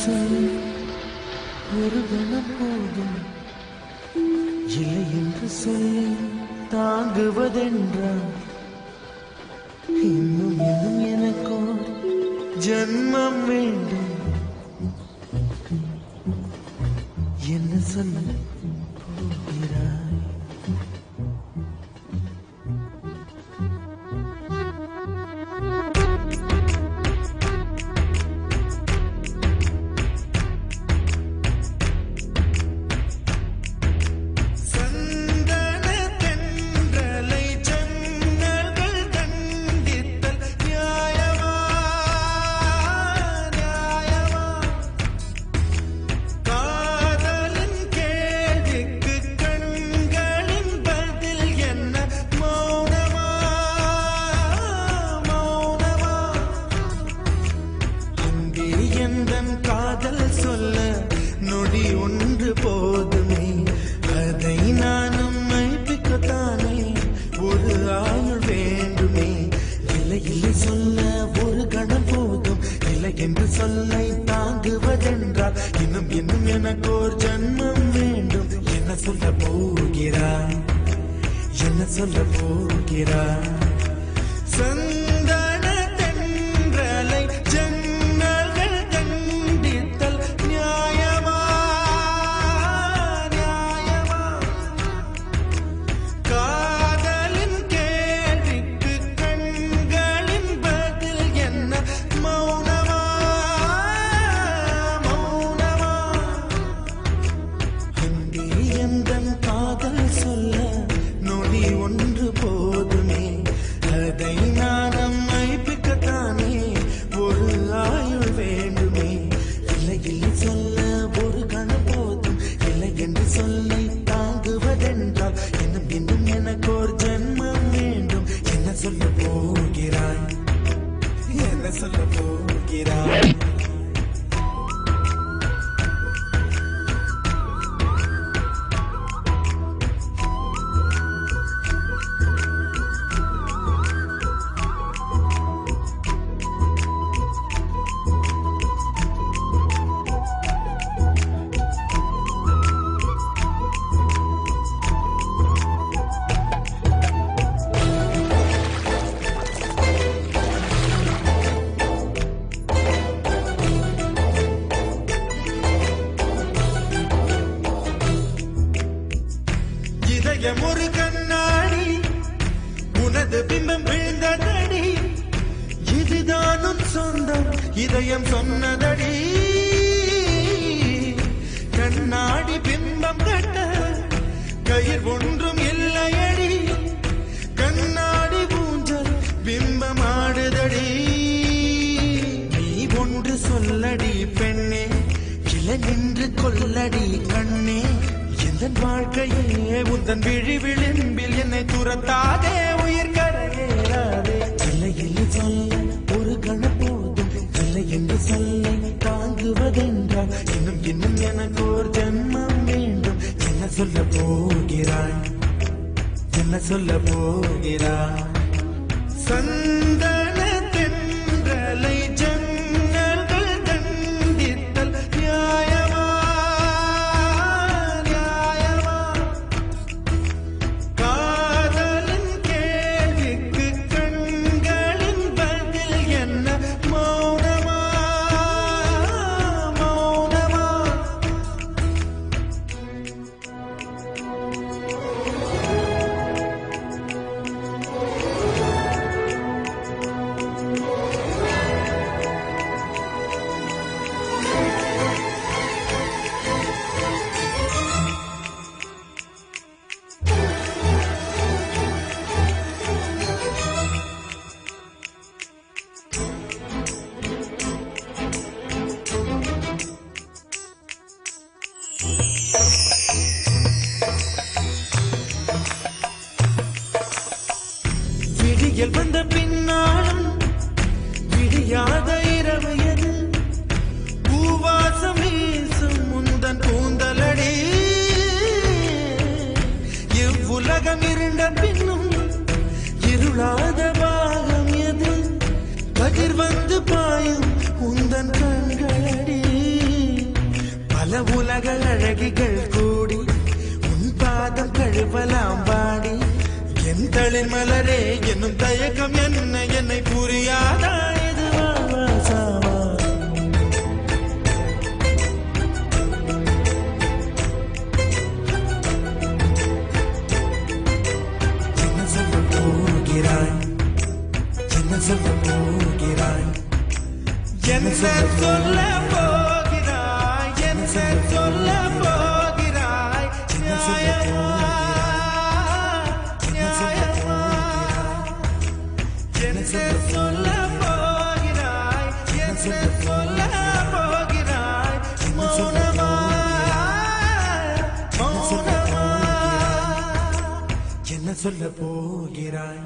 சொல் ஒரு கணம் போதும் இல்லை என்று சொல்லி தாங்குவதென்றால் இன்னும் இன்னும் எனக்கோ ஜன்மம் வேண்டும் என்ன சொல்ல போகிறாய் காதல் சொல்ல நொடி ஒன்று போதுமே அதை நானும் மைப்பிக்கத்தானே ஒரு ஆயுள் வேண்டுமே இல்லை இல்லை சொல்ல ஒரு கணம் போதும் இல்லை என்று சொல்லை தாங்குவதென்றால் இன்னும் இன்னும் எனக்கு ஒரு ஜன்மம் வேண்டும் என்ன சொல்ல போகிறாய் என்ன சொல்ல போகிறாய் சந்தன தென்றலை ஒன்று போதுமே அதை நானும் மைப்பிக்கத்தானே ஒரு ஆயுள் வேண்டுமே இல்லை இல்லை சொல்ல ஒரு கணம் போதும் இல்லை என்று சொல்லை தாங்குவதென்றால் இன்னும் இன்னும் எனக்கு ஒரு ஜன்மம் வேண்டும் என்ன சொல்ல போகிறாய் என்ன சொல்ல போகிறாய் ஒரு கண்ணாடி உனது பிம்பம் விழுந்ததடி இதுதானும் சொந்தம் இதயம் சொன்னதடி கண்ணாடி பிம்பம் கட்ட கயிர் ஒன்றும் இல்லையடி கண்ணாடி ஊஞ்சல் பிம்பம் ஆடுதடி நீ ஒன்று சொல்லடி பெண்ணே கிளை நின்று கொல்லடி கண்ணே என் வாழ்க்கையே உந்தன் விழி விளிம்பில் என்னை துரத்தாதே உயிர் கரையேறாதே இல்லை இல்லை சொல்ல ஒரு கணம் போதும் இல்லை என்று சொல்ல தாங்குவதென்றால் இன்னும் இன்னும் எனக்கு ஒரு ஜன்மம் வேண்டும் என்ன சொல்ல போகிறாய் என்ன சொல்ல போகிறாய் சந்தன தென்றலை ஜன்னல்கள் தண்டித்தல் நியாயமா பல உலக அழகிகள் கூடி உன் பாதம் கழுவலாம் பாடி என் தளிர் மலரே என்னும் தயக்கம் என்ன என்னை புரியாதா இது வாசாவா என்ன சொல்ல போகிறாய் என்ன சொல்ல போகிறாய் என்ன சொல்ல போகிறாய் என்ன சொல்ல போகிறாய் நியாயமா நியாயமா என்ன சொல்ல போகிறாய் என்ன சொல்ல போகிறாய் மௌனமா மௌனமா என்ன சொல்ல போகிறாய்